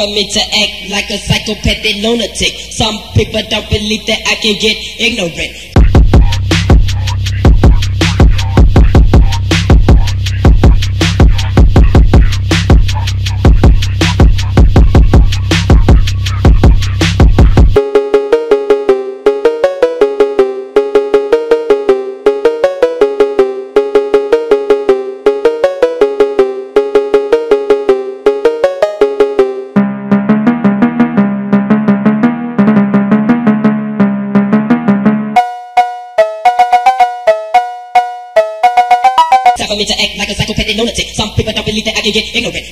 for me to act like a psychopathic lunatic. Some people don't believe that I can get ignorant. For me to act like a psychopathic lunatic. Some people don't believe that I can get ignorant.